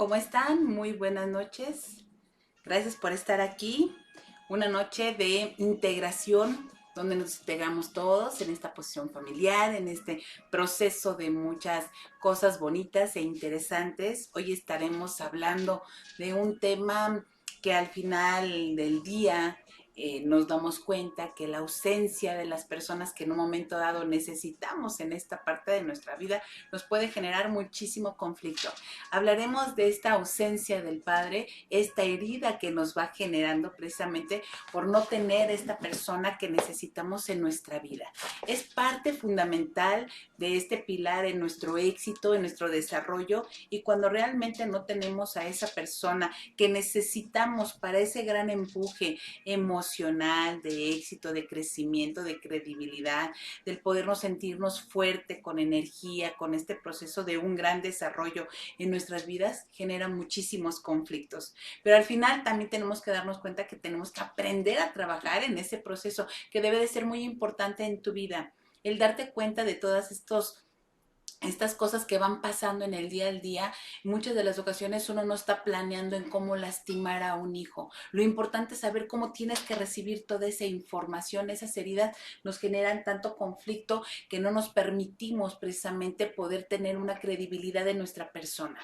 ¿Cómo están? Muy buenas noches. Gracias por estar aquí. Una noche de integración donde nos integramos todos en esta posición familiar, en este proceso de muchas cosas bonitas e interesantes. Hoy estaremos hablando de un tema que al final del día nos damos cuenta que la ausencia de las personas que en un momento dado necesitamos en esta parte de nuestra vida nos puede generar muchísimo conflicto. Hablaremos de esta ausencia del padre, esta herida que nos va generando precisamente por no tener esta persona que necesitamos en nuestra vida. Es parte fundamental de este pilar en nuestro éxito, en nuestro desarrollo, y cuando realmente no tenemos a esa persona que necesitamos para ese gran empuje emocional, de éxito, de crecimiento, de credibilidad, del podernos sentirnos fuerte, con energía, con este proceso de un gran desarrollo en nuestras vidas, genera muchísimos conflictos. Pero al final también tenemos que darnos cuenta que tenemos que aprender a trabajar en ese proceso que debe de ser muy importante en tu vida. El darte cuenta de todas estas cosas que van pasando en el día al día, muchas de las ocasiones uno no está planeando en cómo lastimar a un hijo. Lo importante es saber cómo tienes que recibir toda esa información. Esas heridas nos generan tanto conflicto que no nos permitimos precisamente poder tener una credibilidad en nuestra persona.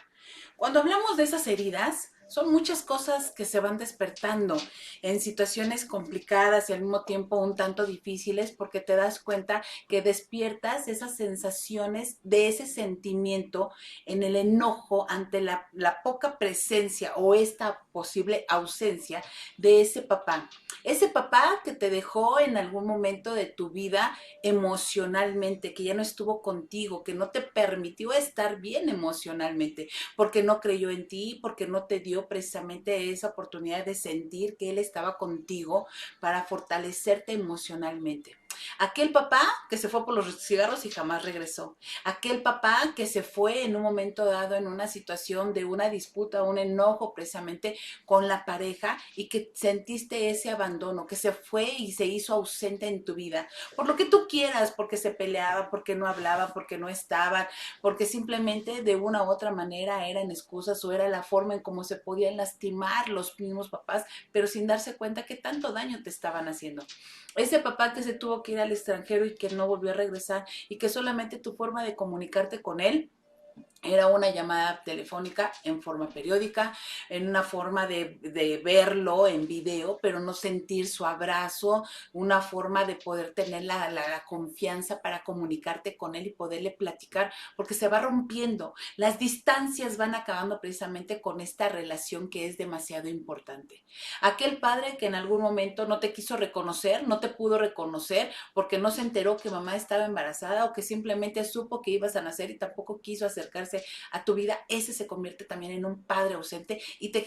Cuando hablamos de esas heridas, son muchas cosas que se van despertando en situaciones complicadas y al mismo tiempo un tanto difíciles, porque te das cuenta que despiertas esas sensaciones de ese sentimiento en el enojo ante la poca presencia o esta posible ausencia de ese papá. Ese papá que te dejó en algún momento de tu vida emocionalmente, que ya no estuvo contigo, que no te permitió estar bien emocionalmente, porque no creyó en ti, porque no te dio precisamente esa oportunidad de sentir que Él estaba contigo para fortalecerte emocionalmente. Aquel papá que se fue por los cigarros y jamás regresó. Aquel papá que se fue en un momento dado en una situación de una disputa, un enojo precisamente con la pareja y que sentiste ese abandono, que se fue y se hizo ausente en tu vida. Por lo que tú quieras, porque se peleaba, porque no hablaba, porque no estaban, porque simplemente de una u otra manera eran excusas o era la forma en cómo se podían lastimar los mismos papás, pero sin darse cuenta que tanto daño te estaban haciendo. Ese papá que se tuvo que ir al extranjero y que no volvió a regresar y que solamente tu forma de comunicarte con él era una llamada telefónica en forma periódica, en una forma de verlo en video, pero no sentir su abrazo, una forma de poder tener la confianza para comunicarte con él y poderle platicar, porque se va rompiendo. Las distancias van acabando precisamente con esta relación que es demasiado importante. Aquel padre que en algún momento no te quiso reconocer, no te pudo reconocer porque no se enteró que mamá estaba embarazada o que simplemente supo que ibas a nacer y tampoco quiso acercarse a tu vida, ese se convierte también en un padre ausente y te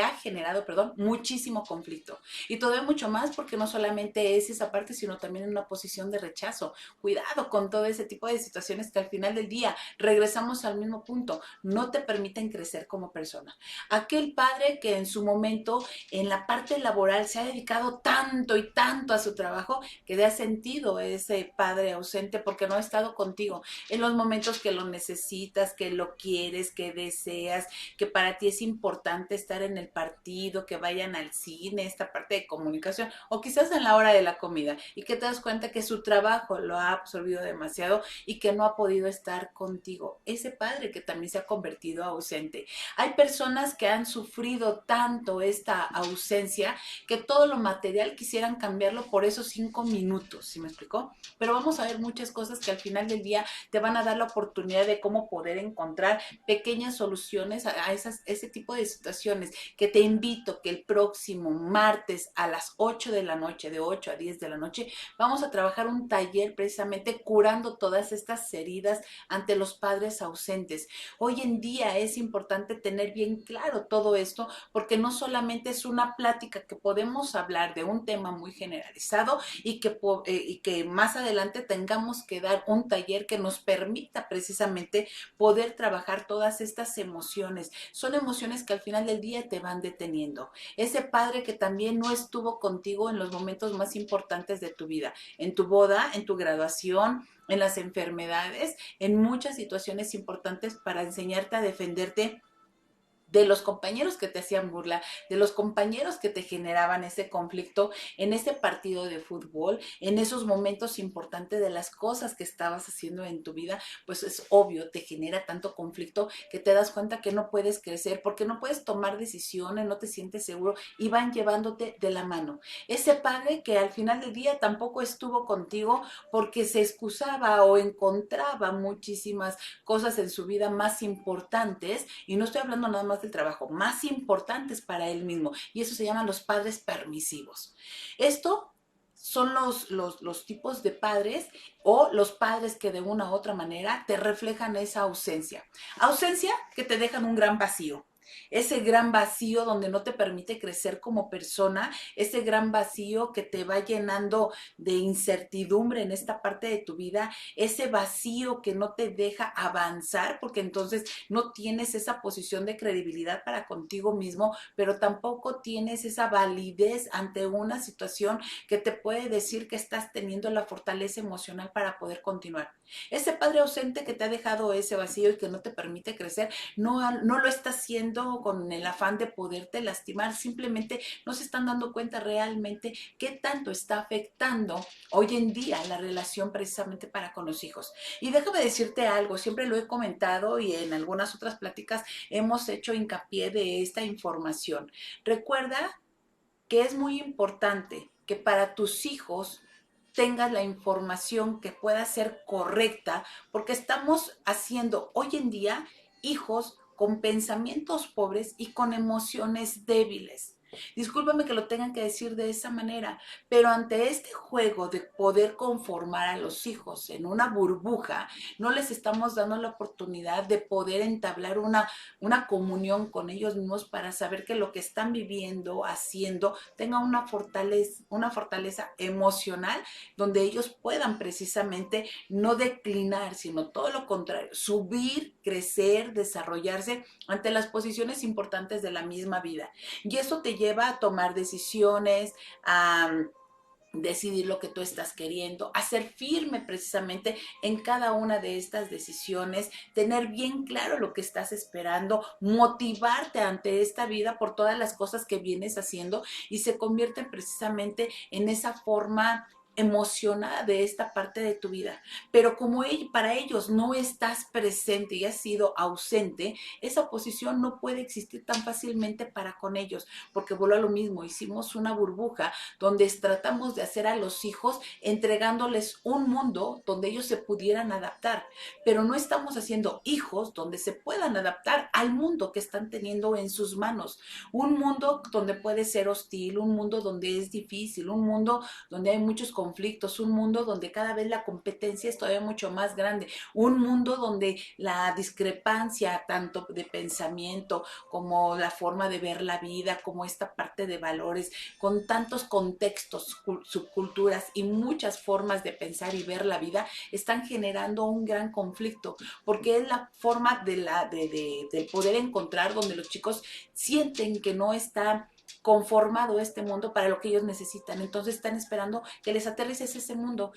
ha generado, muchísimo conflicto. Y todavía mucho más porque no solamente es esa parte, sino también en una posición de rechazo. Cuidado con todo ese tipo de situaciones que al final del día regresamos al mismo punto, no te permiten crecer como persona. Aquel padre que en su momento en la parte laboral se ha dedicado tanto y tanto a su trabajo que te ha sentido ese padre ausente porque no ha estado contigo en los momentos que lo necesitas, que lo quieres, que deseas, que para ti es importante estar en el partido, que vayan al cine, esta parte de comunicación, o quizás en la hora de la comida, y que te das cuenta que su trabajo lo ha absorbido demasiado y que no ha podido estar contigo. Ese padre que también se ha convertido ausente. Hay personas que han sufrido tanto esta ausencia que todo lo material quisieran cambiarlo por esos 5 minutos, ¿sí me explicó? Pero vamos a ver muchas cosas que al final del día te van a dar la oportunidad de cómo poder encontrar pequeñas soluciones a ese tipo de situaciones, que te invito que el próximo martes a las 8 de la noche, de 8 a 10 de la noche, vamos a trabajar un taller precisamente curando todas estas heridas ante los padres ausentes. Hoy en día es importante tener bien claro todo esto porque no solamente es una plática que podemos hablar de un tema muy generalizado y que más adelante tengamos que dar un taller que nos permita precisamente poder trabajar todas estas emociones. Son emociones que al final del día te van deteniendo. Ese padre que también no estuvo contigo en los momentos más importantes de tu vida, en tu boda, en tu graduación, en las enfermedades, en muchas situaciones importantes para enseñarte a defenderte de los compañeros que te hacían burla, de los compañeros que te generaban ese conflicto en ese partido de fútbol, en esos momentos importantes de las cosas que estabas haciendo en tu vida, pues es obvio, te genera tanto conflicto que te das cuenta que no puedes crecer porque no puedes tomar decisiones, no te sientes seguro y van llevándote de la mano. Ese padre que al final del día tampoco estuvo contigo porque se excusaba o encontraba muchísimas cosas en su vida más importantes, y no estoy hablando nada más del trabajo, más importantes para él mismo, y eso se llaman los padres permisivos. Esto son los tipos de padres o los padres que de una u otra manera te reflejan esa ausencia. Ausencia que te dejan un gran vacío. Ese gran vacío donde no te permite crecer como persona, ese gran vacío que te va llenando de incertidumbre en esta parte de tu vida, ese vacío que no te deja avanzar porque entonces no tienes esa posición de credibilidad para contigo mismo, pero tampoco tienes esa validez ante una situación que te puede decir que estás teniendo la fortaleza emocional para poder continuar. Ese padre ausente que te ha dejado ese vacío y que no te permite crecer, no lo está haciendo con el afán de poderte lastimar, simplemente no se están dando cuenta realmente qué tanto está afectando hoy en día la relación precisamente para con los hijos. Y déjame decirte algo, siempre lo he comentado y en algunas otras pláticas hemos hecho hincapié de esta información. Recuerda que es muy importante que para tus hijos tengas la información que pueda ser correcta, porque estamos haciendo hoy en día hijos con pensamientos pobres y con emociones débiles. Discúlpame que lo tengan que decir de esa manera, pero ante este juego de poder conformar a los hijos en una burbuja, no les estamos dando la oportunidad de poder entablar una comunión con ellos mismos para saber que lo que están viviendo, haciendo, tenga una fortaleza emocional donde ellos puedan precisamente no declinar, sino todo lo contrario, subir, crecer, desarrollarse ante las posiciones importantes de la misma vida. Y eso te lleva a tomar decisiones, a decidir lo que tú estás queriendo, a ser firme precisamente en cada una de estas decisiones, tener bien claro lo que estás esperando, motivarte ante esta vida por todas las cosas que vienes haciendo y se convierten precisamente en esa forma emocionada de esta parte de tu vida. Pero como para ellos no estás presente y has sido ausente, esa posición no puede existir tan fácilmente para con ellos, porque vuelvo a lo mismo, hicimos una burbuja donde tratamos de hacer a los hijos entregándoles un mundo donde ellos se pudieran adaptar, pero no estamos haciendo hijos donde se puedan adaptar al mundo que están teniendo en sus manos. Un mundo donde puede ser hostil, un mundo donde es difícil, un mundo donde hay muchos conflictos, un mundo donde cada vez la competencia es todavía mucho más grande, un mundo donde la discrepancia tanto de pensamiento como la forma de ver la vida, como esta parte de valores, con tantos contextos, subculturas y muchas formas de pensar y ver la vida, están generando un gran conflicto, porque es la forma de poder encontrar donde los chicos sienten que no está conformado este mundo para lo que ellos necesitan. Entonces están esperando que les aterrices ese mundo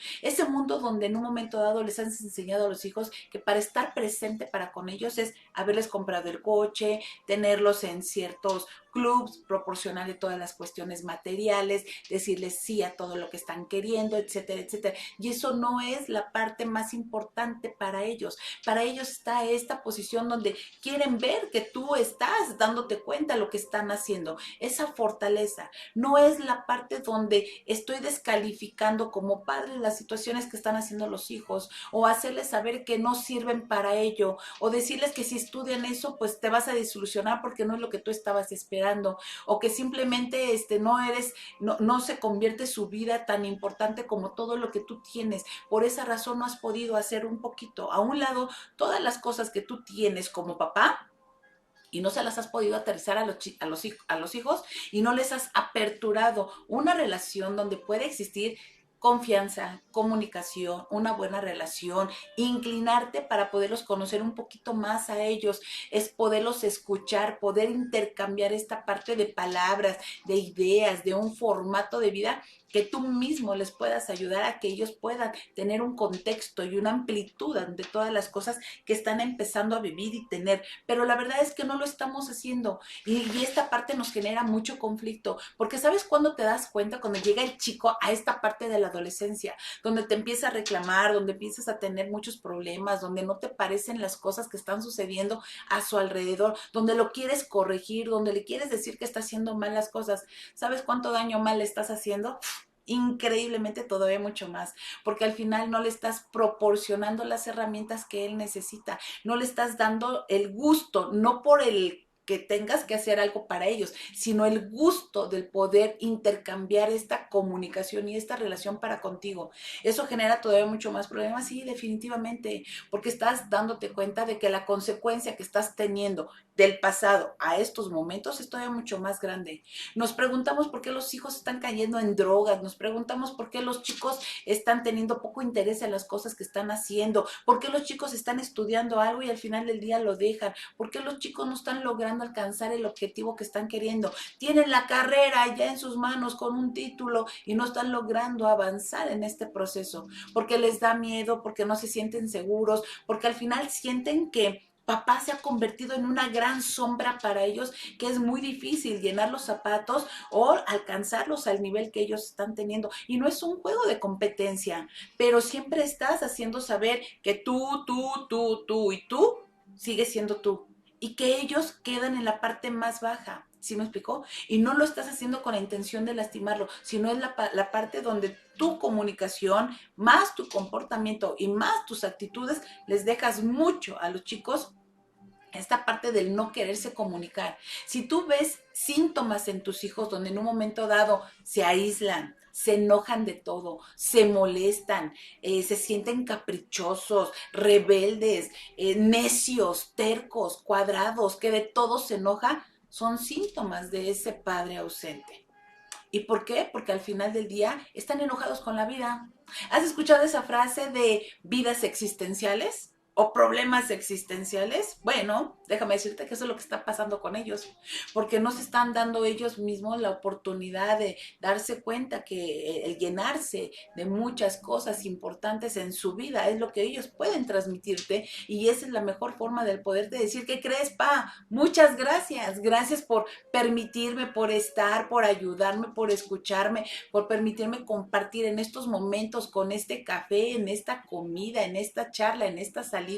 donde en un momento dado les han enseñado a los hijos que para estar presente para con ellos es haberles comprado el coche, tenerlos en ciertos clubs, proporcionarle todas las cuestiones materiales, decirles sí a todo lo que están queriendo, etcétera, etcétera. Y eso no es la parte más importante para ellos. Para ellos está esta posición donde quieren ver que tú estás dándote cuenta de lo que están haciendo. Esa fortaleza no es la parte donde estoy descalificando como padre las situaciones que están haciendo los hijos o hacerles saber que no sirven para ello o decirles que si estudian eso pues te vas a desilusionar porque no es lo que tú estabas esperando o que simplemente no se convierte su vida tan importante como todo lo que tú tienes. Por esa razón no has podido hacer un poquito a un lado todas las cosas que tú tienes como papá y no se las has podido aterrizar a los hijos y no les has aperturado una relación donde puede existir confianza, comunicación, una buena relación, inclinarte para poderlos conocer un poquito más a ellos, es poderlos escuchar, poder intercambiar esta parte de palabras, de ideas, de un formato de vida que tú mismo les puedas ayudar a que ellos puedan tener un contexto y una amplitud de todas las cosas que están empezando a vivir y tener. Pero la verdad es que no lo estamos haciendo y esta parte nos genera mucho conflicto, porque ¿sabes cuándo te das cuenta? Cuando llega el chico a esta parte de la adolescencia, donde te empieza a reclamar, donde empiezas a tener muchos problemas, donde no te parecen las cosas que están sucediendo a su alrededor, donde lo quieres corregir, donde le quieres decir que está haciendo mal las cosas. ¿Sabes cuánto daño mal le estás haciendo? Increíblemente todavía mucho más, porque al final no le estás proporcionando las herramientas que él necesita, no le estás dando el gusto, no por el que tengas que hacer algo para ellos, sino el gusto del poder intercambiar esta comunicación y esta relación para contigo. Eso genera todavía mucho más problemas, sí, definitivamente, porque estás dándote cuenta de que la consecuencia que estás teniendo del pasado a estos momentos es todavía mucho más grande. Nos preguntamos por qué los hijos están cayendo en drogas, nos preguntamos por qué los chicos están teniendo poco interés en las cosas que están haciendo, por qué los chicos están estudiando algo y al final del día lo dejan, por qué los chicos no están logrando alcanzar el objetivo que están queriendo, tienen la carrera ya en sus manos con un título y no están logrando avanzar en este proceso, porque les da miedo, porque no se sienten seguros, porque al final sienten que papá se ha convertido en una gran sombra para ellos, que es muy difícil llenar los zapatos o alcanzarlos al nivel que ellos están teniendo. Y no es un juego de competencia, pero siempre estás haciendo saber que tú y tú sigues siendo tú. Y que ellos quedan en la parte más baja. ¿Sí me explicó? Y no lo estás haciendo con la intención de lastimarlo, sino es la parte donde tu comunicación, más tu comportamiento y más tus actitudes, les dejas mucho a los chicos esta parte del no quererse comunicar. Si tú ves síntomas en tus hijos donde en un momento dado se aíslan, se enojan de todo, se molestan, se sienten caprichosos, rebeldes, necios, tercos, cuadrados, que de todo se enoja, son síntomas de ese padre ausente. ¿Y por qué? Porque al final del día están enojados con la vida. ¿Has escuchado esa frase de vidas existenciales o problemas existenciales? Bueno, déjame decirte que eso es lo que está pasando con ellos, porque no se están dando ellos mismos la oportunidad de darse cuenta que el llenarse de muchas cosas importantes en su vida es lo que ellos pueden transmitirte y esa es la mejor forma de poderte decir, ¿qué crees, pa? Muchas gracias, gracias por permitirme, por estar, por ayudarme, por escucharme, por permitirme compartir en estos momentos con este café, en esta comida, en esta charla, en esta salida,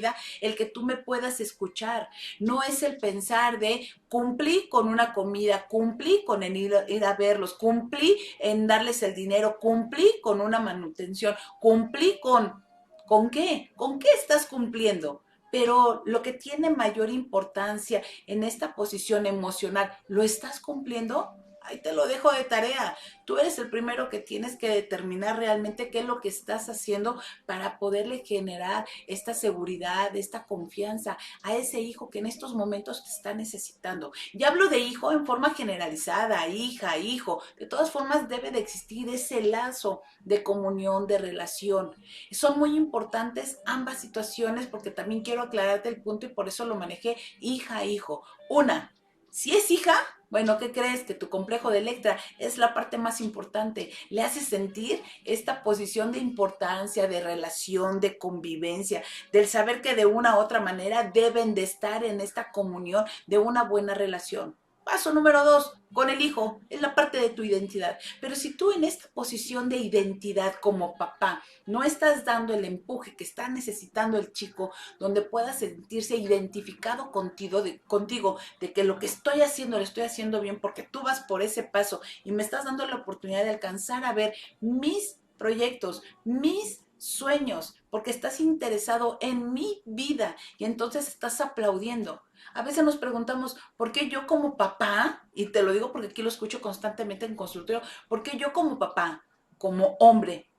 el que tú me puedas escuchar. No es el pensar de cumplí con una comida, cumplí con el ir a verlos, cumplí en darles el dinero, cumplí con una manutención, cumplí con... ¿Con qué? ¿Con qué estás cumpliendo? Pero lo que tiene mayor importancia en esta posición emocional, ¿lo estás cumpliendo? Ahí te lo dejo de tarea. Tú eres el primero que tienes que determinar realmente qué es lo que estás haciendo para poderle generar esta seguridad, esta confianza a ese hijo que en estos momentos te está necesitando. Y hablo de hijo en forma generalizada, hija, hijo. De todas formas debe de existir ese lazo de comunión, de relación. Son muy importantes ambas situaciones porque también quiero aclararte el punto y por eso lo manejé hija, hijo. Una, si es hija, bueno, ¿qué crees? Que tu complejo de Electra es la parte más importante. Le hace sentir esta posición de importancia, de relación, de convivencia, del saber que de una u otra manera deben de estar en esta comunión de una buena relación. Paso número 2, con el hijo, es la parte de tu identidad. Pero si tú en esta posición de identidad como papá no estás dando el empuje que está necesitando el chico, donde pueda sentirse identificado contigo, de que lo que estoy haciendo lo estoy haciendo bien porque tú vas por ese paso y me estás dando la oportunidad de alcanzar a ver mis proyectos, mis sueños, porque estás interesado en mi vida y entonces estás aplaudiendo. A veces nos preguntamos, ¿por qué yo como papá? Y te lo digo porque aquí lo escucho constantemente en consultorio, ¿por qué yo como papá, como hombre,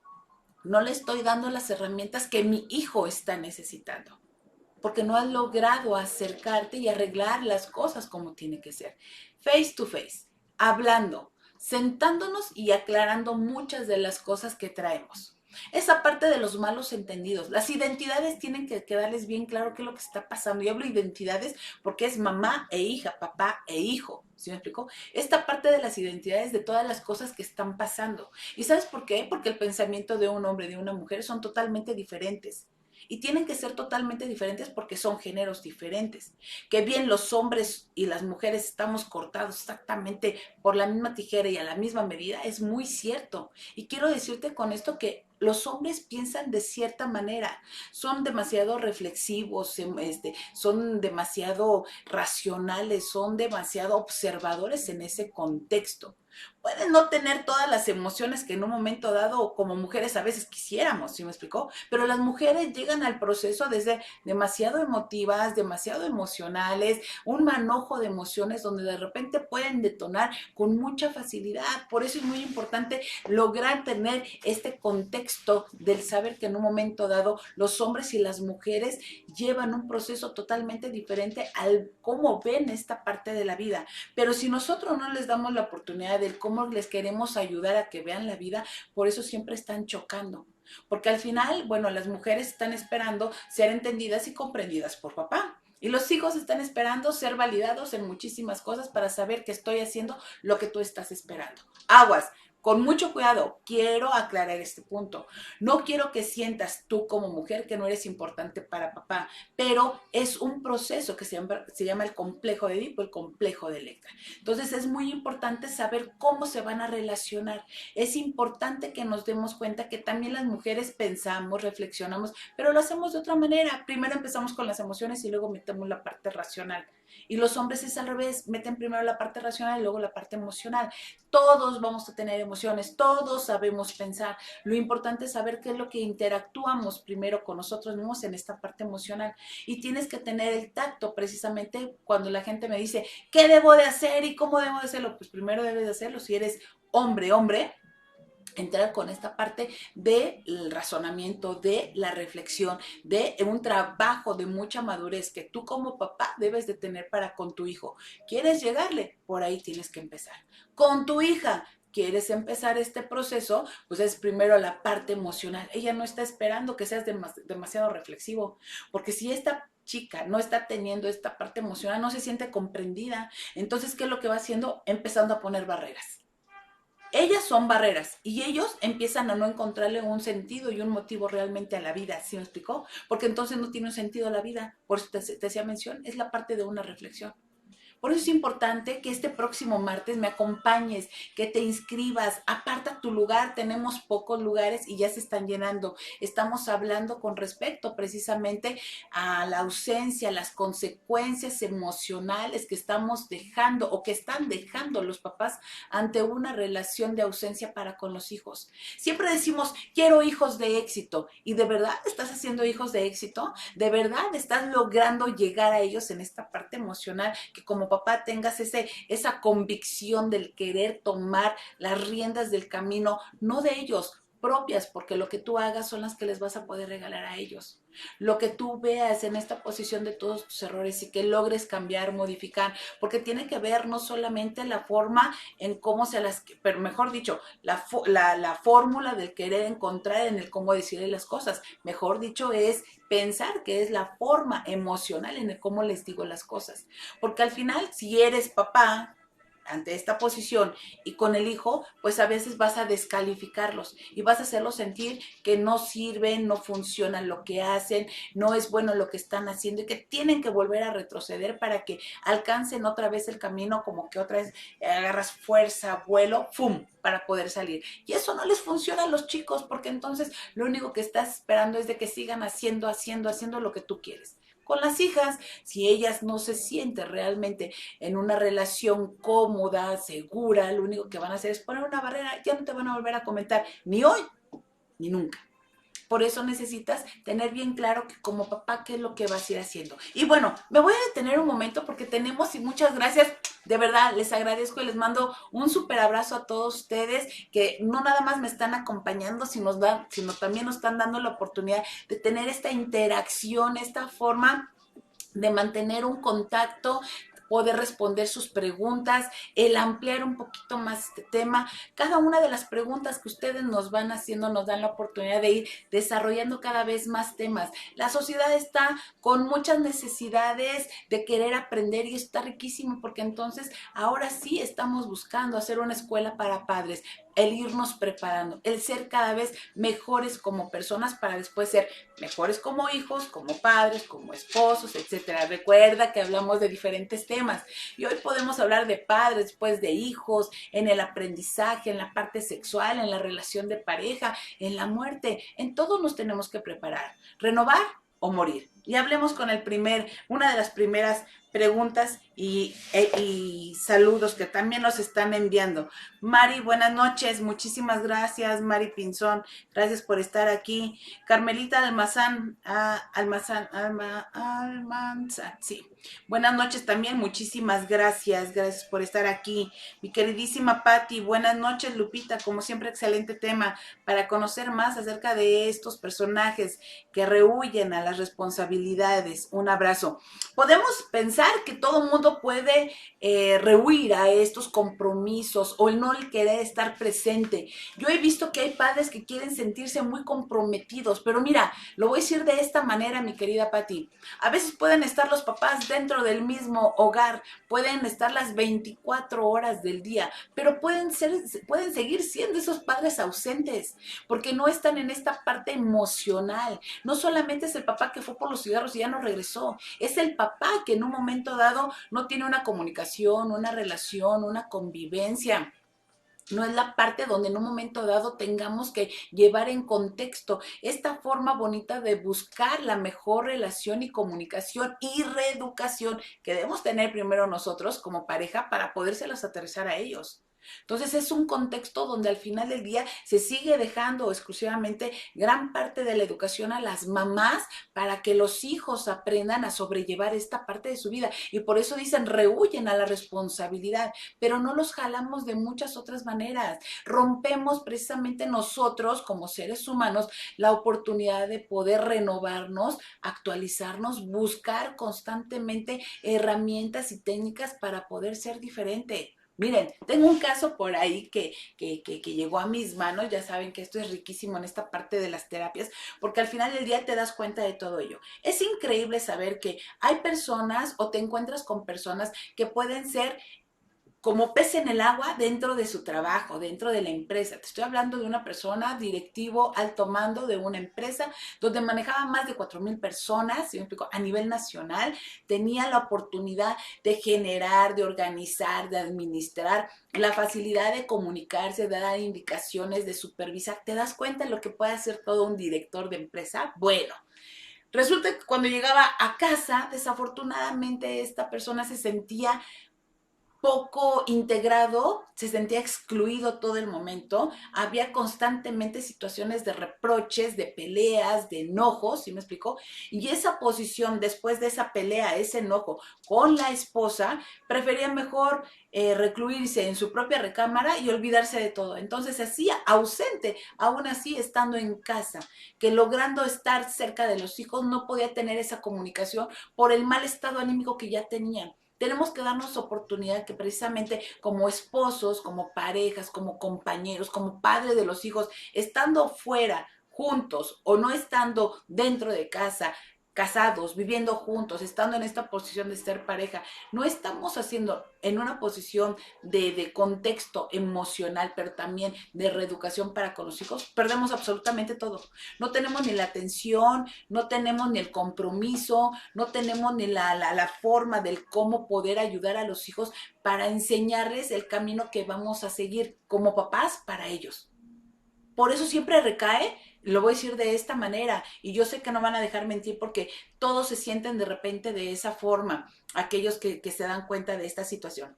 no le estoy dando las herramientas que mi hijo está necesitando? Porque no has logrado acercarte y arreglar las cosas como tiene que ser. Face to face, hablando, sentándonos y aclarando muchas de las cosas que traemos. Esa parte de los malos entendidos. Las identidades tienen que quedarles bien claro qué es lo que está pasando. Y hablo de identidades porque es mamá e hija, papá e hijo. ¿Sí me explico? Esta parte de las identidades de todas las cosas que están pasando. ¿Y sabes por qué? Porque el pensamiento de un hombre y de una mujer son totalmente diferentes. Y tienen que ser totalmente diferentes porque son géneros diferentes. Que bien los hombres y las mujeres estamos cortados exactamente por la misma tijera y a la misma medida, es muy cierto. Y quiero decirte con esto que los hombres piensan de cierta manera, son demasiado reflexivos, son demasiado racionales, son demasiado observadores en ese contexto. Pueden no tener todas las emociones que en un momento dado como mujeres a veces quisiéramos, ¿sí me explicó? Pero las mujeres llegan al proceso desde demasiado emotivas, demasiado emocionales, un manojo de emociones donde de repente pueden detonar con mucha facilidad. Por eso es muy importante lograr tener este contexto del saber que en un momento dado los hombres y las mujeres llevan un proceso totalmente diferente al cómo ven esta parte de la vida. Pero si nosotros no les damos la oportunidad de cómo les queremos ayudar a que vean la vida, por eso siempre están chocando. Porque al final, bueno, las mujeres están esperando ser entendidas y comprendidas por papá. Y los hijos están esperando ser validados en muchísimas cosas para saber que estoy haciendo lo que tú estás esperando. Aguas, con mucho cuidado, quiero aclarar este punto. No quiero que sientas tú como mujer que no eres importante para papá, pero es un proceso que se llama el complejo de Edipo, el complejo de Electra. Entonces es muy importante saber cómo se van a relacionar. Es importante que nos demos cuenta que también las mujeres pensamos, reflexionamos, pero lo hacemos de otra manera. Primero empezamos con las emociones y luego metemos la parte racional. Y los hombres es al revés, meten primero la parte racional y luego la parte emocional. Todos vamos a tener emociones, todos sabemos pensar. Lo importante es saber qué es lo que interactuamos primero con nosotros mismos en esta parte emocional. Y tienes que tener el tacto precisamente cuando la gente me dice, ¿qué debo de hacer y cómo debo de hacerlo? Pues primero debes de hacerlo si eres hombre, hombre, entrar con esta parte del razonamiento, de la reflexión, de un trabajo de mucha madurez que tú como papá debes de tener para con tu hijo. ¿Quieres llegarle? Por ahí tienes que empezar. Con tu hija, quieres empezar este proceso, pues es primero la parte emocional. Ella no está esperando que seas demasiado reflexivo, porque si esta chica no está teniendo esta parte emocional, no se siente comprendida. Entonces, ¿qué es lo que va haciendo? Empezando a poner barreras. Ellas son barreras y ellos empiezan a no encontrarle un sentido y un motivo realmente a la vida, ¿sí me explicó? Porque entonces no tiene un sentido la vida, por eso te hacía mención, es la parte de una reflexión. Por eso es importante que este próximo martes me acompañes, que te inscribas, aparta tu lugar, tenemos pocos lugares y ya se están llenando. Estamos hablando con respecto precisamente a la ausencia, las consecuencias emocionales que estamos dejando o que están dejando los papás ante una relación de ausencia para con los hijos. Siempre decimos, quiero hijos de éxito, y de verdad estás haciendo hijos de éxito, de verdad estás logrando llegar a ellos en esta parte emocional, que como papá tengas esa convicción del querer tomar las riendas del camino, no de ellos, propias, porque lo que tú hagas son las que les vas a poder regalar a ellos. Lo que tú veas en esta posición de todos tus errores y que logres cambiar, modificar, porque tiene que ver no solamente la forma en cómo se las, pero mejor dicho, la fórmula del querer encontrar en el cómo decirle las cosas. Mejor dicho, es pensar que es la forma emocional en el cómo les digo las cosas. Porque al final, si eres papá, ante esta posición y con el hijo, pues a veces vas a descalificarlos y vas a hacerlos sentir que no sirven, no funcionan lo que hacen, no es bueno lo que están haciendo y que tienen que volver a retroceder para que alcancen otra vez el camino, como que otra vez agarras fuerza, vuelo, ¡fum!, para poder salir. Y eso no les funciona a los chicos porque entonces lo único que estás esperando es de que sigan haciendo lo que tú quieres. Con las hijas, si ellas no se sienten realmente en una relación cómoda, segura, lo único que van a hacer es poner una barrera, ya no te van a volver a comentar ni hoy ni nunca. Por eso necesitas tener bien claro que como papá qué es lo que vas a ir haciendo. Y bueno, me voy a detener un momento porque tenemos, y muchas gracias, de verdad les agradezco y les mando un súper abrazo a todos ustedes que no nada más me están acompañando, sino también nos están dando la oportunidad de tener esta interacción, esta forma de mantener un contacto, poder responder sus preguntas, el ampliar un poquito más este tema. Cada una de las preguntas que ustedes nos van haciendo nos dan la oportunidad de ir desarrollando cada vez más temas. La sociedad está con muchas necesidades de querer aprender y está riquísimo porque entonces ahora sí estamos buscando hacer una escuela para padres, el irnos preparando, el ser cada vez mejores como personas para después ser mejores como hijos, como padres, como esposos, etcétera. Recuerda que hablamos de diferentes temas y hoy podemos hablar de padres, después de hijos, en el aprendizaje, en la parte sexual, en la relación de pareja, en la muerte. En todo nos tenemos que preparar, renovar o morir. Y hablemos con una de las primeras preguntas y saludos que también nos están enviando. Mari, buenas noches, muchísimas gracias, Mari Pinzón, gracias por estar aquí. Carmelita Almazán, Almanzán, sí. Buenas noches también, muchísimas gracias por estar aquí. Mi queridísima Patti, buenas noches, Lupita, como siempre, excelente tema para conocer más acerca de estos personajes que rehuyen a las responsabilidades. Un abrazo. Podemos pensar que todo mundo puede rehuir a estos compromisos o el no querer estar presente. Yo he visto que hay padres que quieren sentirse muy comprometidos, pero mira, lo voy a decir de esta manera, mi querida Patti. A veces pueden estar los papás dentro del mismo hogar, pueden estar las 24 horas del día, pero pueden seguir siendo esos padres ausentes, porque no están en esta parte emocional. No solamente es el papá que fue por los cigarros y ya no regresó, es el papá que en un momento dado no tiene una comunicación, una relación, una convivencia. No es la parte donde en un momento dado tengamos que llevar en contexto esta forma bonita de buscar la mejor relación y comunicación y reeducación que debemos tener primero nosotros como pareja para podérselas aterrizar a ellos. Entonces es un contexto donde al final del día se sigue dejando exclusivamente gran parte de la educación a las mamás para que los hijos aprendan a sobrellevar esta parte de su vida. Y por eso dicen, rehuyen a la responsabilidad, pero no los jalamos de muchas otras maneras. Rompemos precisamente nosotros como seres humanos la oportunidad de poder renovarnos, actualizarnos, buscar constantemente herramientas y técnicas para poder ser diferente. Miren, tengo un caso por ahí que llegó a mis manos. Ya saben que esto es riquísimo en esta parte de las terapias, porque al final del día te das cuenta de todo ello. Es increíble saber que hay personas o te encuentras con personas que pueden ser como pez en el agua dentro de su trabajo, dentro de la empresa. Te estoy hablando de una persona directivo, alto mando de una empresa donde manejaba más de 4,000 personas, ¿sí me explico? A nivel nacional, tenía la oportunidad de generar, de organizar, de administrar, la facilidad de comunicarse, de dar indicaciones, de supervisar. ¿Te das cuenta de lo que puede hacer todo un director de empresa? Bueno, resulta que cuando llegaba a casa, desafortunadamente esta persona se sentía poco integrado, se sentía excluido todo el momento, había constantemente situaciones de reproches, de peleas, de enojos, ¿sí me explicó? Y esa posición, después de esa pelea, ese enojo con la esposa, prefería mejor recluirse en su propia recámara y olvidarse de todo. Entonces se hacía ausente, aún así estando en casa, que logrando estar cerca de los hijos no podía tener esa comunicación por el mal estado anímico que ya tenían. Tenemos que darnos oportunidad que precisamente como esposos, como parejas, como compañeros, como padres de los hijos, estando fuera, juntos o no estando dentro de casa, casados, viviendo juntos, estando en esta posición de ser pareja, no estamos haciendo en una posición de contexto emocional, pero también de reeducación para con los hijos, perdemos absolutamente todo. No tenemos ni la atención, no tenemos ni el compromiso, no tenemos ni la forma del cómo poder ayudar a los hijos para enseñarles el camino que vamos a seguir como papás para ellos. Por eso siempre recae, lo voy a decir de esta manera, y yo sé que no van a dejar mentir porque todos se sienten de repente de esa forma, aquellos que se dan cuenta de esta situación.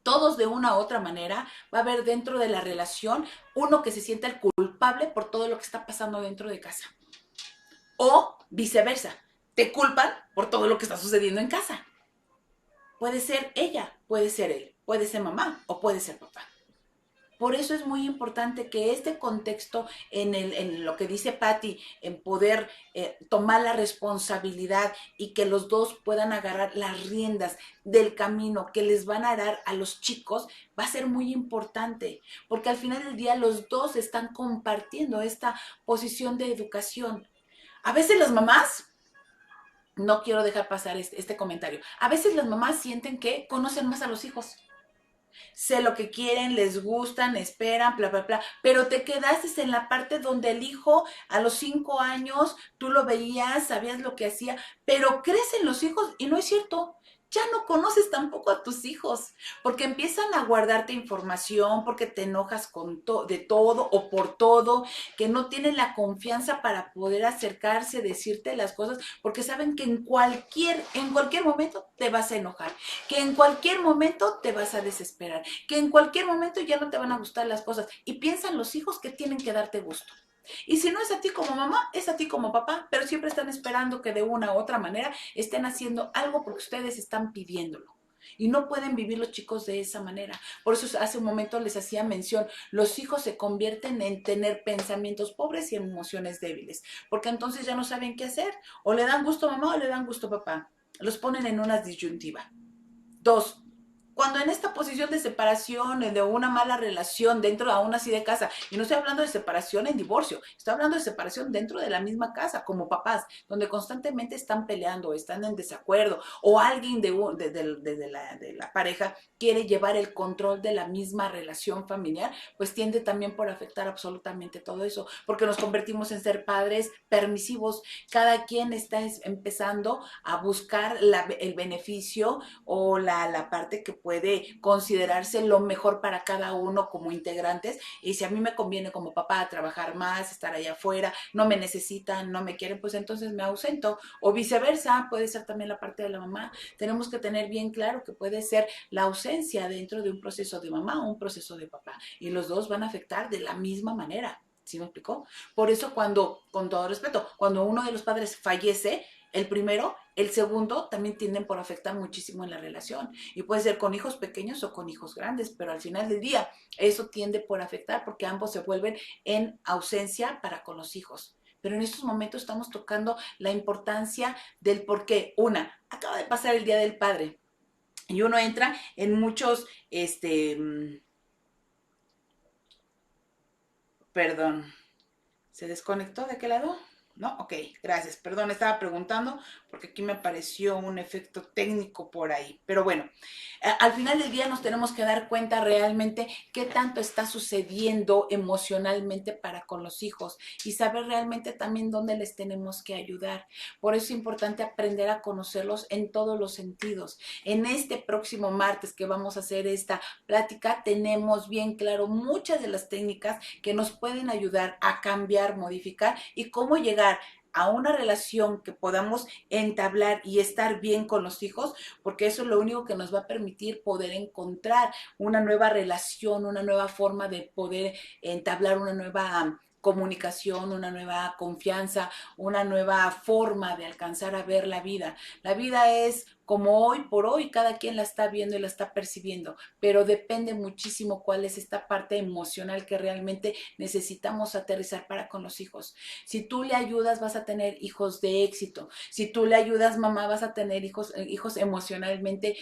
Todos de una u otra manera va a haber dentro de la relación uno que se sienta el culpable por todo lo que está pasando dentro de casa. O viceversa, te culpan por todo lo que está sucediendo en casa. Puede ser ella, puede ser él, puede ser mamá o puede ser papá. Por eso es muy importante que este contexto, en lo que dice Patti, en poder tomar la responsabilidad y que los dos puedan agarrar las riendas del camino que les van a dar a los chicos, va a ser muy importante, porque al final del día los dos están compartiendo esta posición de educación. A veces las mamás, no quiero dejar pasar este comentario, a veces las mamás sienten que conocen más a los hijos, sé lo que quieren, les gustan, esperan, bla, bla, bla, pero te quedaste en la parte donde el hijo a los 5 años, tú lo veías, sabías lo que hacía, pero crecen los hijos y no es cierto. Ya no conoces tampoco a tus hijos, porque empiezan a guardarte información, porque te enojas de todo o por todo, que no tienen la confianza para poder acercarse, decirte las cosas, porque saben que en cualquier momento te vas a enojar, que en cualquier momento te vas a desesperar, que en cualquier momento ya no te van a gustar las cosas. Y piensan los hijos que tienen que darte gusto. Y si no es a ti como mamá, es a ti como papá, pero siempre están esperando que de una u otra manera estén haciendo algo porque ustedes están pidiéndolo. Y no pueden vivir los chicos de esa manera. Por eso hace un momento les hacía mención, los hijos se convierten en tener pensamientos pobres y emociones débiles, porque entonces ya no saben qué hacer. O le dan gusto a mamá o le dan gusto a papá. Los ponen en una disyuntiva. Dos, cuando en esta posición de separación, de una mala relación dentro aún así de casa, y no estoy hablando de separación en divorcio, estoy hablando de separación dentro de la misma casa, como papás, donde constantemente están peleando, están en desacuerdo, o alguien de la pareja quiere llevar el control de la misma relación familiar, pues tiende también por afectar absolutamente todo eso, porque nos convertimos en ser padres permisivos. Cada quien está empezando a buscar el beneficio o la parte que puede considerarse lo mejor para cada uno como integrantes. Y si a mí me conviene como papá trabajar más, estar allá afuera, no me necesitan, no me quieren, pues entonces me ausento. O viceversa, puede ser también la parte de la mamá. Tenemos que tener bien claro que puede ser la ausencia dentro de un proceso de mamá o un proceso de papá. Y los dos van a afectar de la misma manera. ¿Sí me explicó? Por eso cuando, con todo respeto, cuando uno de los padres fallece, el primero, el segundo también tienden por afectar muchísimo en la relación. Y puede ser con hijos pequeños o con hijos grandes, pero al final del día eso tiende por afectar porque ambos se vuelven en ausencia para con los hijos. Pero en estos momentos estamos tocando la importancia del por qué. Acaba de pasar el Día del Padre y uno entra en muchos, perdón, ¿se desconectó de qué lado? ¿No? Ok, gracias. Perdón, estaba preguntando porque aquí me apareció un efecto técnico por ahí. Pero bueno, al final del día nos tenemos que dar cuenta realmente qué tanto está sucediendo emocionalmente para con los hijos y saber realmente también dónde les tenemos que ayudar. Por eso es importante aprender a conocerlos en todos los sentidos. En este próximo martes que vamos a hacer esta plática, tenemos bien claro muchas de las técnicas que nos pueden ayudar a cambiar, modificar y cómo llegar a una relación que podamos entablar y estar bien con los hijos, porque eso es lo único que nos va a permitir poder encontrar una nueva relación, una nueva forma de poder entablar una nueva comunicación, una nueva confianza, una nueva forma de alcanzar a ver la vida. La vida es como hoy por hoy, cada quien la está viendo y la está percibiendo, pero depende muchísimo cuál es esta parte emocional que realmente necesitamos aterrizar para con los hijos. Si tú le ayudas, vas a tener hijos de éxito. Si tú le ayudas, mamá, vas a tener hijos emocionalmente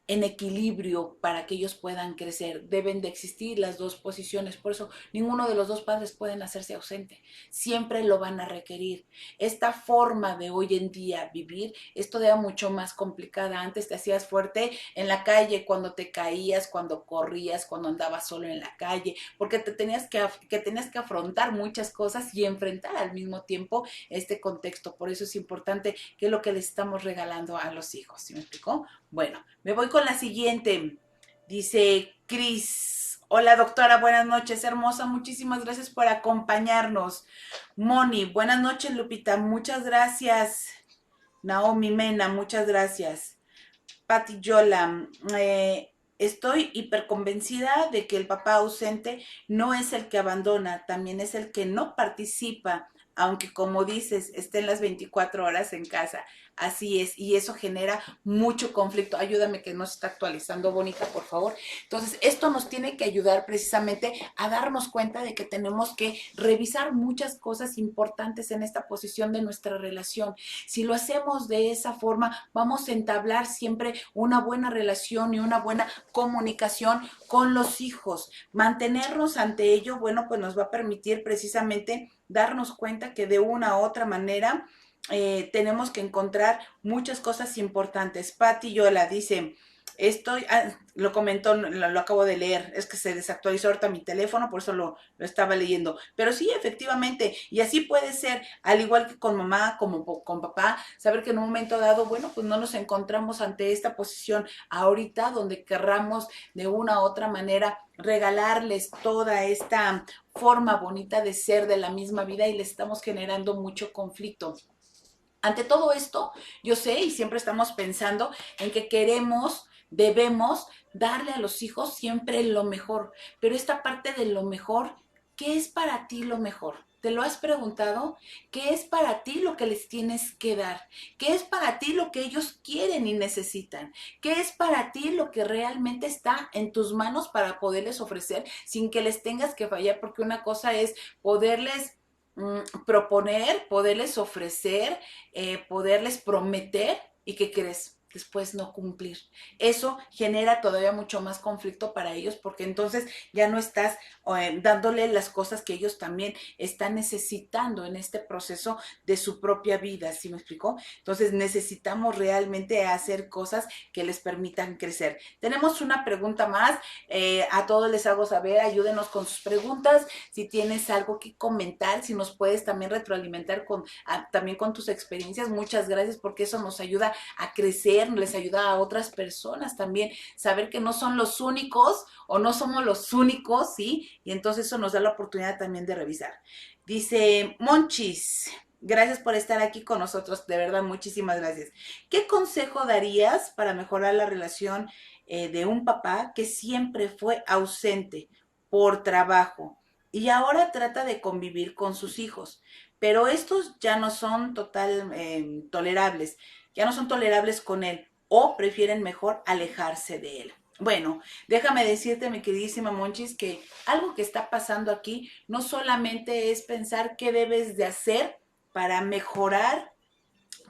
en equilibrio para que ellos puedan crecer. Deben de existir las dos posiciones, por eso ninguno de los dos padres pueden hacerse ausente, siempre lo van a requerir. Esta forma de hoy en día vivir es todavía mucho más complicada. Antes te hacías fuerte en la calle, cuando te caías, cuando corrías, cuando andabas solo en la calle, porque tenías que afrontar muchas cosas y enfrentar al mismo tiempo este contexto. Por eso es importante que es lo que les estamos regalando a los hijos. ¿Sí me explicó? Bueno, me voy con la siguiente. Dice Cris. Hola doctora, buenas noches, hermosa. Muchísimas gracias por acompañarnos. Moni, buenas noches, Lupita. Muchas gracias. Naomi Mena, muchas gracias. Pati Yola, estoy hiperconvencida de que el papá ausente no es el que abandona, también es el que no participa, aunque como dices, estén las 24 horas en casa. Así es, y eso genera mucho conflicto. Ayúdame que no se está actualizando, Bonita, por favor. Entonces, esto nos tiene que ayudar precisamente a darnos cuenta de que tenemos que revisar muchas cosas importantes en esta posición de nuestra relación. Si lo hacemos de esa forma, vamos a entablar siempre una buena relación y una buena comunicación con los hijos. Mantenernos ante ello, bueno, pues nos va a permitir precisamente darnos cuenta que de una u otra manera tenemos que encontrar muchas cosas importantes. Patti Yola dice, lo comentó, lo acabo de leer, es que se desactualizó ahorita mi teléfono, por eso lo estaba leyendo. Pero sí, efectivamente, y así puede ser, al igual que con mamá, como con papá, saber que en un momento dado, bueno, pues no nos encontramos ante esta posición ahorita donde querramos de una u otra manera regalarles toda esta forma bonita de ser de la misma vida y les estamos generando mucho conflicto. Ante todo esto, yo sé y siempre estamos pensando en que debemos darle a los hijos siempre lo mejor, pero esta parte de lo mejor, ¿qué es para ti lo mejor? ¿Te lo has preguntado? ¿Qué es para ti lo que les tienes que dar? ¿Qué es para ti lo que ellos quieren y necesitan? ¿Qué es para ti lo que realmente está en tus manos para poderles ofrecer sin que les tengas que fallar? Porque una cosa es poderles proponer, poderles ofrecer, poderles prometer y ¿qué crees? Después no cumplir. Eso genera todavía mucho más conflicto para ellos porque entonces ya no estás dándole las cosas que ellos también están necesitando en este proceso de su propia vida, ¿sí me explicó? Entonces necesitamos realmente hacer cosas que les permitan crecer. Tenemos una pregunta más, a todos les hago saber, ayúdenos con sus preguntas, si tienes algo que comentar, si nos puedes también retroalimentar también con tus experiencias, muchas gracias porque eso nos ayuda a crecer, les ayuda a otras personas también, saber que no son los únicos o no somos los únicos, ¿sí? Y entonces eso nos da la oportunidad también de revisar. Dice Monchis, gracias por estar aquí con nosotros, de verdad, muchísimas gracias. ¿Qué consejo darías para mejorar la relación de un papá que siempre fue ausente por trabajo y ahora trata de convivir con sus hijos? Pero estos ya no son tolerables, ya no son tolerables con él o prefieren mejor alejarse de él. Bueno, déjame decirte, mi queridísima Monchis, que algo que está pasando aquí no solamente es pensar qué debes de hacer para mejorar,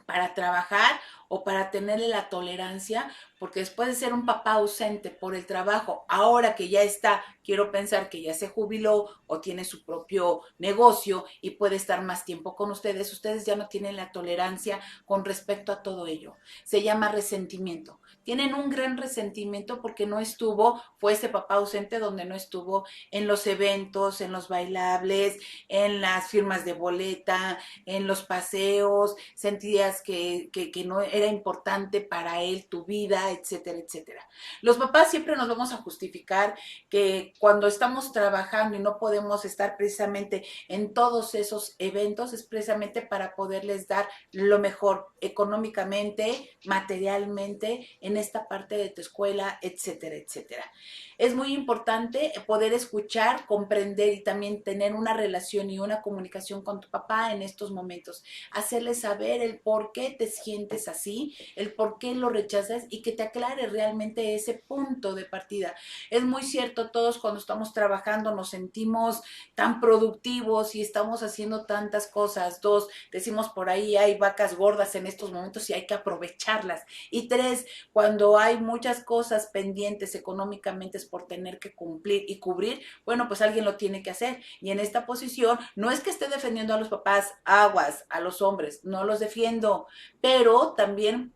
para trabajar o para tenerle la tolerancia, porque después de ser un papá ausente por el trabajo, ahora que ya está, quiero pensar que ya se jubiló o tiene su propio negocio y puede estar más tiempo con ustedes ya no tienen la tolerancia con respecto a todo ello. Se llama resentimiento. Tienen un gran resentimiento porque no estuvo, fue ese papá ausente donde no estuvo en los eventos, en los bailables, en las firmas de boleta, en los paseos, sentías que no era importante para él tu vida, etcétera, etcétera. Los papás siempre nos vamos a justificar que cuando estamos trabajando y no podemos estar precisamente en todos esos eventos es precisamente para poderles dar lo mejor económicamente, materialmente, en esta parte de tu escuela, etcétera, etcétera. Es muy importante poder escuchar, comprender y también tener una relación y una comunicación con tu papá en estos momentos. Hacerle saber el por qué te sientes así, el por qué lo rechazas y que te aclare realmente ese punto de partida. Es muy cierto, todos cuando estamos trabajando nos sentimos tan productivos y estamos haciendo tantas cosas. Dos, decimos por ahí hay vacas gordas en estos momentos y hay que aprovecharlas. Y tres, cuando hay muchas cosas pendientes económicamente es por tener que cumplir y cubrir, bueno, pues alguien lo tiene que hacer. Y en esta posición, no es que esté defendiendo a los papás, aguas, a los hombres, no los defiendo, pero también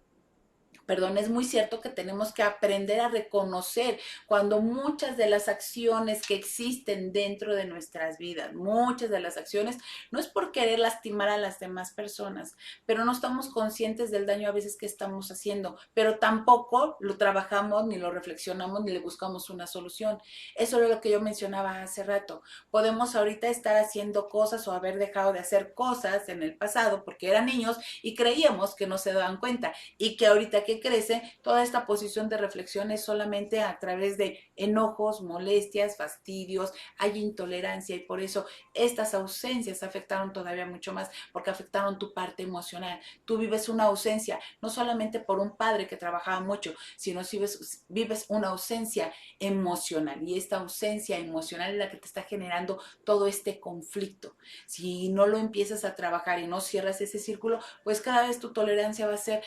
es muy cierto que tenemos que aprender a reconocer cuando muchas de las acciones que existen dentro de nuestras vidas, muchas de las acciones, no es por querer lastimar a las demás personas, pero no estamos conscientes del daño a veces que estamos haciendo, pero tampoco lo trabajamos, ni lo reflexionamos, ni le buscamos una solución. Eso es lo que yo mencionaba hace rato. Podemos ahorita estar haciendo cosas o haber dejado de hacer cosas en el pasado porque eran niños y creíamos que no se daban cuenta y que ahorita, ¿qué que crece, toda esta posición de reflexión es solamente a través de enojos, molestias, fastidios, hay intolerancia y por eso estas ausencias afectaron todavía mucho más porque afectaron tu parte emocional. Tú vives una ausencia no solamente por un padre que trabajaba mucho, sino si vives una ausencia emocional y esta ausencia emocional es la que te está generando todo este conflicto. Si no lo empiezas a trabajar y no cierras ese círculo, pues cada vez tu tolerancia va a ser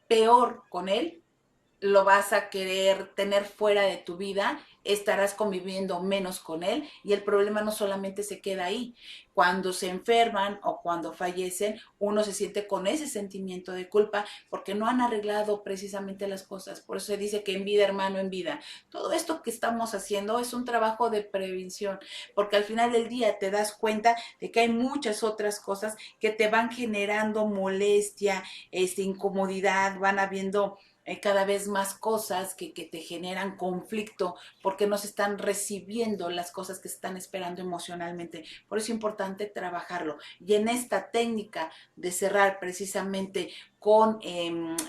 peor con él, lo vas a querer tener fuera de tu vida, estarás conviviendo menos con él y el problema no solamente se queda ahí. Cuando se enferman o cuando fallecen, uno se siente con ese sentimiento de culpa porque no han arreglado precisamente las cosas. Por eso se dice que en vida, hermano, en vida. Todo esto que estamos haciendo es un trabajo de prevención, porque al final del día te das cuenta de que hay muchas otras cosas que te van generando molestia, incomodidad, van habiendo cada vez más cosas que te generan conflicto porque no se están recibiendo las cosas que se están esperando emocionalmente. Por eso es importante trabajarlo. Y en esta técnica de cerrar precisamente con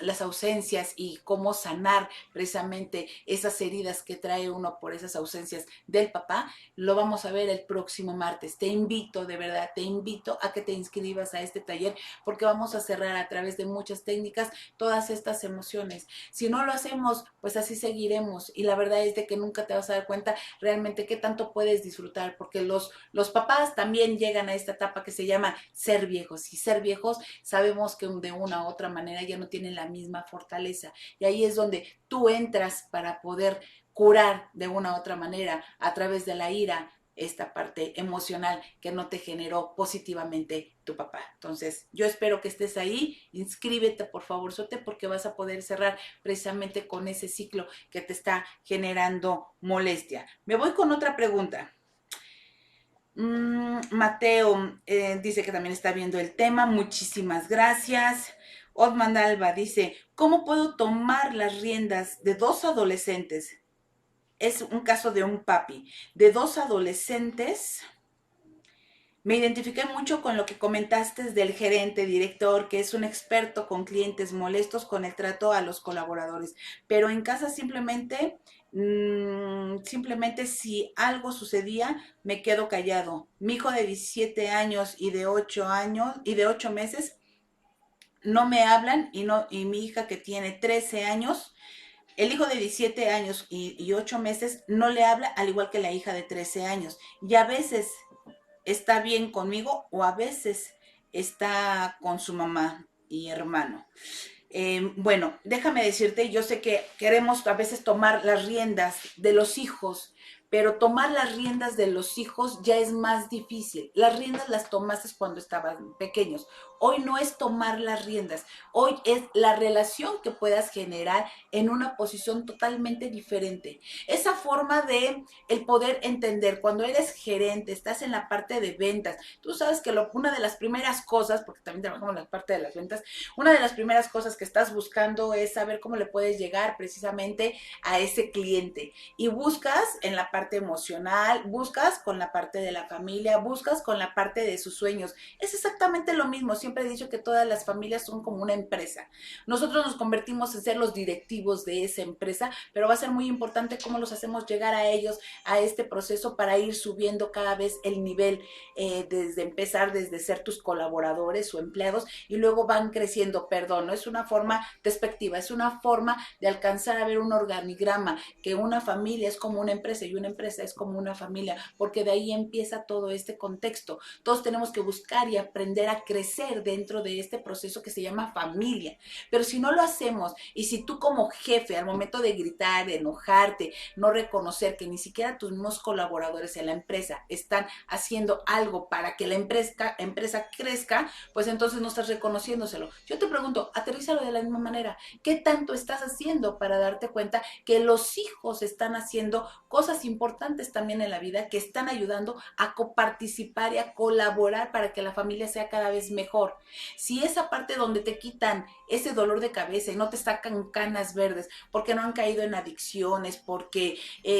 las ausencias y cómo sanar precisamente esas heridas que trae uno por esas ausencias del papá, lo vamos a ver el próximo martes. Te invito, de verdad, te invito a que te inscribas a este taller porque vamos a cerrar a través de muchas técnicas todas estas emociones. Si no lo hacemos, pues así seguiremos y la verdad es de que nunca te vas a dar cuenta realmente qué tanto puedes disfrutar porque los papás también llegan a esta etapa que se llama ser viejos y ser viejos sabemos que de una u otra manera ya no tienen la misma fortaleza y ahí es donde tú entras para poder curar de una u otra manera a través de la ira esta parte emocional que no te generó positivamente tu papá. Entonces, yo espero que estés ahí, inscríbete por favor, Sote, porque vas a poder cerrar precisamente con ese ciclo que te está generando molestia. Me voy con otra pregunta. Mateo dice que también está viendo el tema, muchísimas gracias. Otman Alba dice, ¿cómo puedo tomar las riendas de dos adolescentes? Es un caso de un papi, de dos adolescentes. Me identifiqué mucho con lo que comentaste del gerente, director, que es un experto con clientes molestos con el trato a los colaboradores, pero en casa simplemente si algo sucedía, me quedo callado. Mi hijo de 17 años y de 8 meses no me hablan y mi hija que tiene 13 años, el hijo de 17 años y 8 meses no le habla al igual que la hija de 13 años. Y a veces está bien conmigo o a veces está con su mamá y hermano. Bueno, déjame decirte, yo sé que queremos a veces tomar las riendas de los hijos, pero tomar las riendas de los hijos ya es más difícil. Las riendas las tomaste cuando estaban pequeños. Hoy no es tomar las riendas, hoy es la relación que puedas generar en una posición totalmente diferente. Esa forma de el poder entender, cuando eres gerente, estás en la parte de ventas, tú sabes que una de las primeras cosas, porque también trabajamos en la parte de las ventas, una de las primeras cosas que estás buscando es saber cómo le puedes llegar precisamente a ese cliente. Y buscas en la parte emocional, buscas con la parte de la familia, buscas con la parte de sus sueños. Es exactamente lo mismo. Siempre he dicho que todas las familias son como una empresa. Nosotros nos convertimos en ser los directivos de esa empresa, pero va a ser muy importante cómo los hacemos llegar a ellos a este proceso para ir subiendo cada vez el nivel, desde empezar, desde ser tus colaboradores o empleados y luego van creciendo. Perdón, no es una forma despectiva, es una forma de alcanzar a ver un organigrama, que una familia es como una empresa y una empresa es como una familia, porque de ahí empieza todo este contexto. Todos tenemos que buscar y aprender a crecer dentro de este proceso que se llama familia, pero si no lo hacemos y si tú como jefe al momento de gritar, de enojarte, no reconocer que ni siquiera tus mismos colaboradores en la empresa están haciendo algo para que la empresa crezca, pues entonces no estás reconociéndoselo. Yo te pregunto, aterrízalo de la misma manera. ¿Qué tanto estás haciendo para darte cuenta que los hijos están haciendo cosas importantes importantes también en la vida que están ayudando a coparticipar y a colaborar para que la familia sea cada vez mejor. Si esa parte donde te quitan ese dolor de cabeza y no te sacan canas verdes porque no han caído en adicciones, porque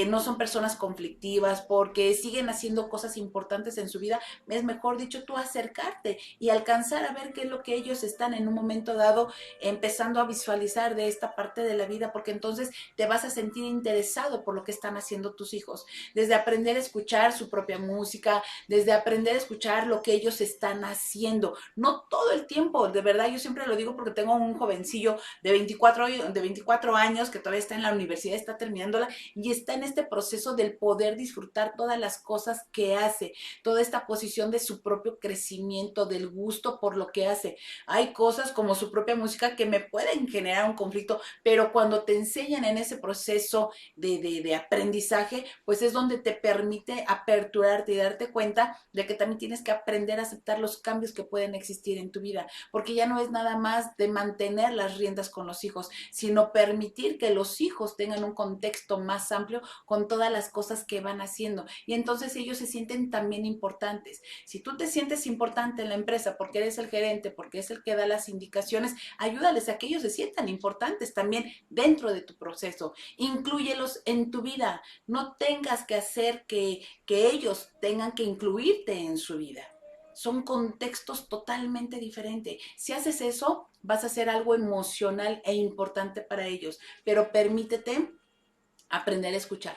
no son personas conflictivas, porque siguen haciendo cosas importantes en su vida, es mejor dicho tú acercarte y alcanzar a ver qué es lo que ellos están en un momento dado empezando a visualizar de esta parte de la vida, porque entonces te vas a sentir interesado por lo que están haciendo tus hijos, desde aprender a escuchar su propia música, desde aprender a escuchar lo que ellos están haciendo, no todo el tiempo, de verdad, yo siempre lo digo porque tengo un jovencillo de 24 años que todavía está en la universidad, está terminándola y está en este proceso del poder disfrutar todas las cosas que hace, toda esta posición de su propio crecimiento, del gusto por lo que hace. Hay cosas como su propia música que me pueden generar un conflicto, pero cuando te enseñan en ese proceso de aprendizaje, pues es donde te permite aperturarte y darte cuenta de que también tienes que aprender a aceptar los cambios que pueden existir en tu vida, porque ya no es nada más de mantener las riendas con los hijos, sino permitir que los hijos tengan un contexto más amplio con todas las cosas que van haciendo y entonces ellos se sienten también importantes. Si tú te sientes importante en la empresa porque eres el gerente, porque es el que da las indicaciones, ayúdales a que ellos se sientan importantes también dentro de tu proceso. Inclúyelos en tu vida. No tengas que hacer que ellos tengan que incluirte en su vida. Son contextos totalmente diferentes. Si haces eso, vas a hacer algo emocional e importante para ellos, pero permítete aprender a escuchar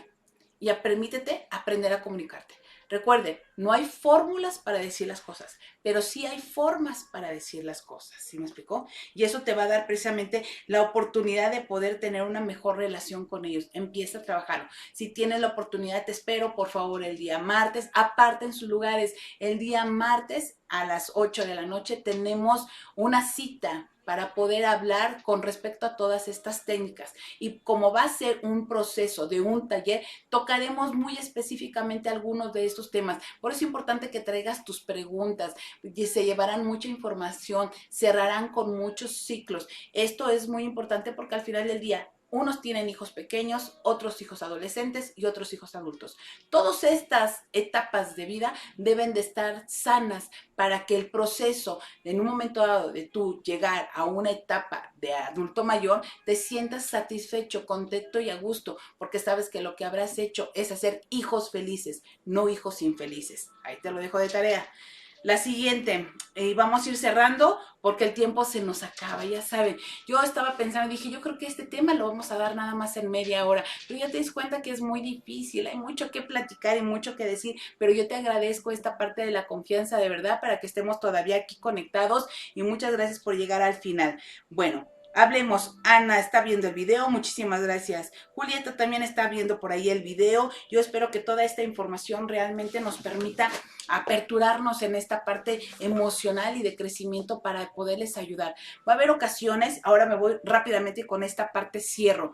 y permítete aprender a comunicarte. Recuerde, no hay fórmulas para decir las cosas, pero sí hay formas para decir las cosas, ¿sí me explicó? Y eso te va a dar precisamente la oportunidad de poder tener una mejor relación con ellos. Empieza a trabajarlo. Si tienes la oportunidad, te espero, por favor, el día martes. Aparten sus lugares. El día martes a las 8 de la noche tenemos una cita para poder hablar con respecto a todas estas técnicas. Y como va a ser un proceso de un taller, tocaremos muy específicamente algunos de estos temas. Por eso es importante que traigas tus preguntas, y se llevarán mucha información, cerrarán con muchos ciclos. Esto es muy importante porque al final del día, unos tienen hijos pequeños, otros hijos adolescentes y otros hijos adultos. Todas estas etapas de vida deben de estar sanas para que el proceso, en un momento dado de tú llegar a una etapa de adulto mayor, te sientas satisfecho, contento y a gusto, porque sabes que lo que habrás hecho es hacer hijos felices, no hijos infelices. Ahí te lo dejo de tarea. La siguiente, vamos a ir cerrando porque el tiempo se nos acaba, ya saben. Yo estaba pensando, dije, yo creo que este tema lo vamos a dar nada más en media hora, pero ya te das cuenta que es muy difícil, hay mucho que platicar y mucho que decir, pero yo te agradezco esta parte de la confianza de verdad para que estemos todavía aquí conectados y muchas gracias por llegar al final. Bueno. Hablemos, Ana está viendo el video, muchísimas gracias. Julieta también está viendo por ahí el video. Yo espero que toda esta información realmente nos permita aperturarnos en esta parte emocional y de crecimiento para poderles ayudar. Va a haber ocasiones, ahora me voy rápidamente con esta parte, cierro.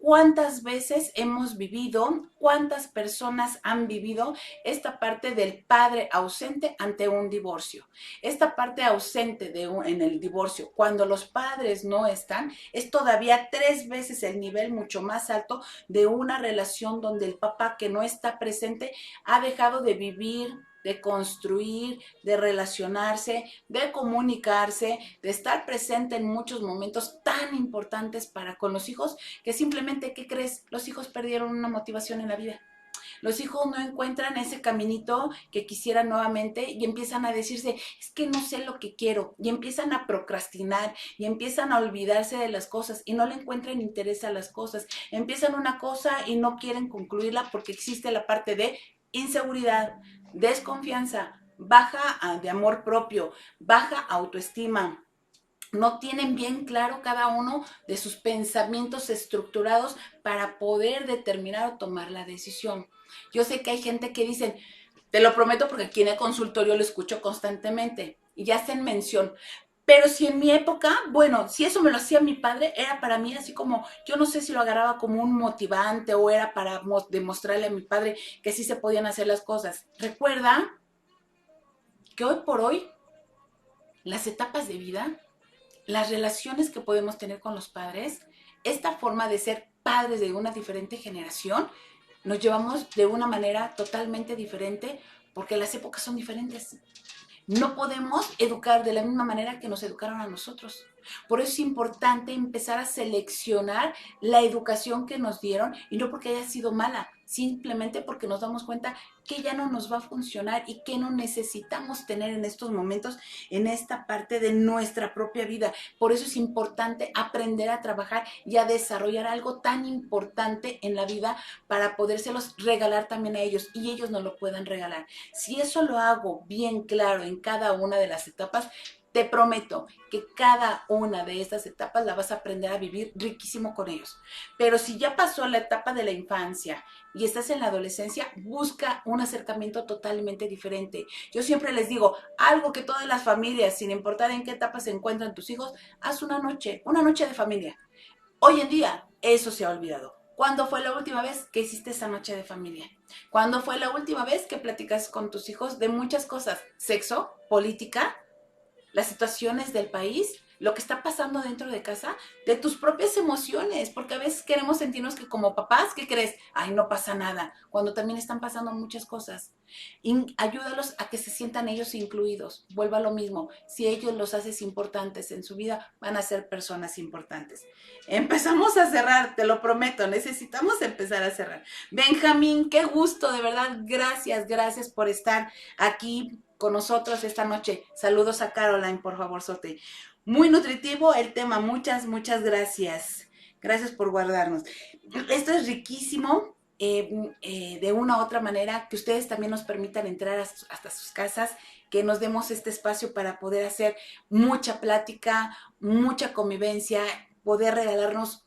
¿Cuántas veces hemos vivido, cuántas personas han vivido esta parte del padre ausente ante un divorcio? Esta parte ausente en el divorcio, cuando los padres no están, es todavía 3 veces el nivel mucho más alto de una relación donde el papá que no está presente ha dejado de vivir, de construir, de relacionarse, de comunicarse, de estar presente en muchos momentos tan importantes para con los hijos, que simplemente, ¿qué crees? Los hijos perdieron una motivación en la vida. Los hijos no encuentran ese caminito que quisieran nuevamente y empiezan a decirse, es que no sé lo que quiero, y empiezan a procrastinar y empiezan a olvidarse de las cosas y no le encuentran interés a las cosas. Empiezan una cosa y no quieren concluirla porque existe la parte de inseguridad, desconfianza, baja de amor propio, baja autoestima. No tienen bien claro cada uno de sus pensamientos estructurados para poder determinar o tomar la decisión. Yo sé que hay gente que dicen, te lo prometo porque aquí en el consultorio lo escucho constantemente y ya hacen mención. Pero si en mi época, bueno, si eso me lo hacía mi padre, era para mí así como, yo no sé si lo agarraba como un motivante o era para demostrarle a mi padre que sí se podían hacer las cosas. Recuerda que hoy por hoy, las etapas de vida, las relaciones que podemos tener con los padres, esta forma de ser padres de una diferente generación, nos llevamos de una manera totalmente diferente porque las épocas son diferentes. No podemos educar de la misma manera que nos educaron a nosotros. Por eso es importante empezar a seleccionar la educación que nos dieron y no porque haya sido mala, simplemente porque nos damos cuenta que ya no nos va a funcionar y que no necesitamos tener en estos momentos, en esta parte de nuestra propia vida. Por eso es importante aprender a trabajar y a desarrollar algo tan importante en la vida para podérselos regalar también a ellos y ellos nos lo puedan regalar. Si eso lo hago bien claro en cada una de las etapas, te prometo que cada una de estas etapas la vas a aprender a vivir riquísimo con ellos. Pero si ya pasó la etapa de la infancia y estás en la adolescencia, busca un acercamiento totalmente diferente. Yo siempre les digo, algo que todas las familias, sin importar en qué etapa se encuentran tus hijos, haz una noche de familia. Hoy en día, eso se ha olvidado. ¿Cuándo fue la última vez que hiciste esa noche de familia? ¿Cuándo fue la última vez que platicas con tus hijos de muchas cosas? Sexo, política, las situaciones del país, lo que está pasando dentro de casa, de tus propias emociones, porque a veces queremos sentirnos que como papás, ¿qué crees? Ay, no pasa nada, cuando también están pasando muchas cosas. Ayúdalos a que se sientan ellos incluidos. Vuelva a lo mismo, si ellos los haces importantes en su vida, van a ser personas importantes. Empezamos a cerrar, te lo prometo, necesitamos empezar a cerrar. Benjamín, qué gusto, de verdad, gracias por estar aquí con nosotros esta noche. Saludos a Caroline, por favor, Sote. Muy nutritivo el tema, muchas gracias. Gracias por guardarnos. Esto es riquísimo. De una u otra manera, que ustedes también nos permitan entrar hasta sus casas, que nos demos este espacio para poder hacer mucha plática, mucha convivencia, poder regalarnos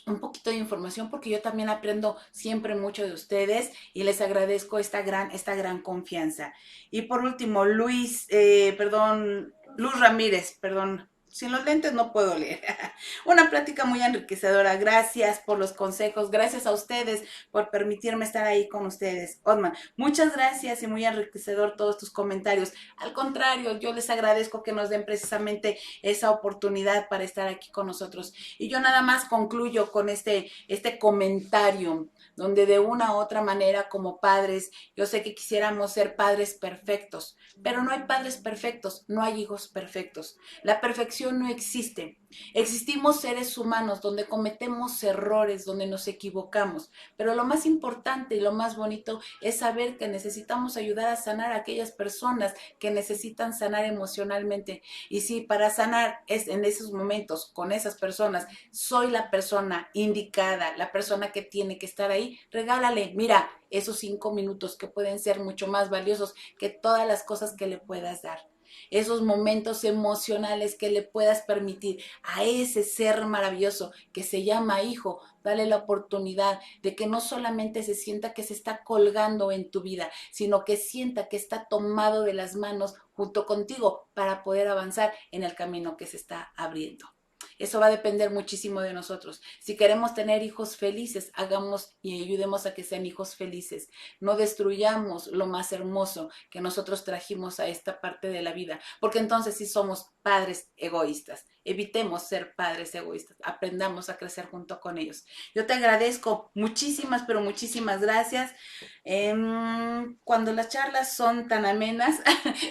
un poquito de información, porque yo también aprendo siempre mucho de ustedes y les agradezco esta gran confianza. Y por último, Luz Ramírez, perdón. Sin los lentes no puedo leer. Una plática muy enriquecedora. Gracias por los consejos. Gracias a ustedes por permitirme estar ahí con ustedes. Otman, muchas gracias y muy enriquecedor todos tus comentarios. Al contrario, yo les agradezco que nos den precisamente esa oportunidad para estar aquí con nosotros. Y yo nada más concluyo con este comentario, donde de una u otra manera como padres, yo sé que quisiéramos ser padres perfectos, pero no hay padres perfectos, no hay hijos perfectos. La perfección no existe. Existimos seres humanos donde cometemos errores, donde nos equivocamos, pero lo más importante y lo más bonito es saber que necesitamos ayudar a sanar a aquellas personas que necesitan sanar emocionalmente. Y si para sanar es en esos momentos con esas personas, soy la persona indicada, la persona que tiene que estar ahí, regálale, mira, esos 5 minutos que pueden ser mucho más valiosos que todas las cosas que le puedas dar. Esos momentos emocionales que le puedas permitir a ese ser maravilloso que se llama hijo, dale la oportunidad de que no solamente se sienta que se está colgando en tu vida, sino que sienta que está tomado de las manos junto contigo para poder avanzar en el camino que se está abriendo. Eso va a depender muchísimo de nosotros. Si queremos tener hijos felices, hagamos y ayudemos a que sean hijos felices. No destruyamos lo más hermoso que nosotros trajimos a esta parte de la vida, porque entonces sí somos padres egoístas. Evitemos ser padres egoístas. Aprendamos a crecer junto con ellos. Yo te agradezco muchísimas, pero muchísimas gracias. Cuando las charlas son tan amenas,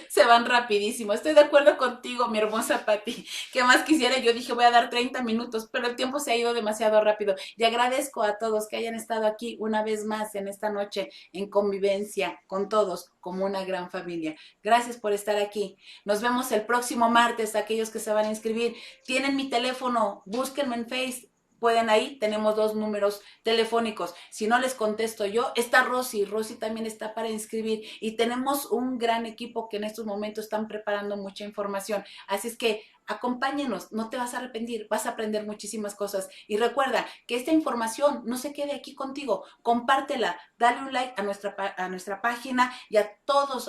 se van rapidísimo. Estoy de acuerdo contigo, mi hermosa Patti. ¿Qué más quisiera? Yo dije, voy a dar 30 minutos, pero el tiempo se ha ido demasiado rápido. Y agradezco a todos que hayan estado aquí una vez más en esta noche en convivencia con todos como una gran familia. Gracias por estar aquí. Nos vemos el próximo martes, aquellos que se van a inscribir. Tienen mi teléfono, búsquenme en Face. Pueden ahí, tenemos 2 números telefónicos. Si no les contesto yo, está Rosy también está para inscribir y tenemos un gran equipo que en estos momentos están preparando mucha información. Así es que acompáñenos, no te vas a arrepentir, vas a aprender muchísimas cosas. Y recuerda que esta información no se quede aquí contigo, compártela, dale un like a nuestra página y a todas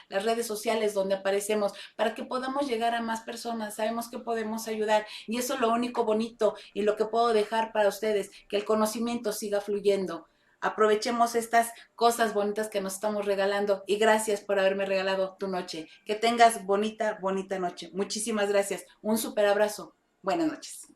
las redes sociales donde aparecemos para que podamos llegar a más personas. Sabemos que podemos ayudar y eso es lo único bonito y lo que puedo dejar para ustedes, que el conocimiento siga fluyendo. Aprovechemos estas cosas bonitas que nos estamos regalando y gracias por haberme regalado tu noche. Que tengas bonita noche. Muchísimas gracias. Un súper abrazo. Buenas noches.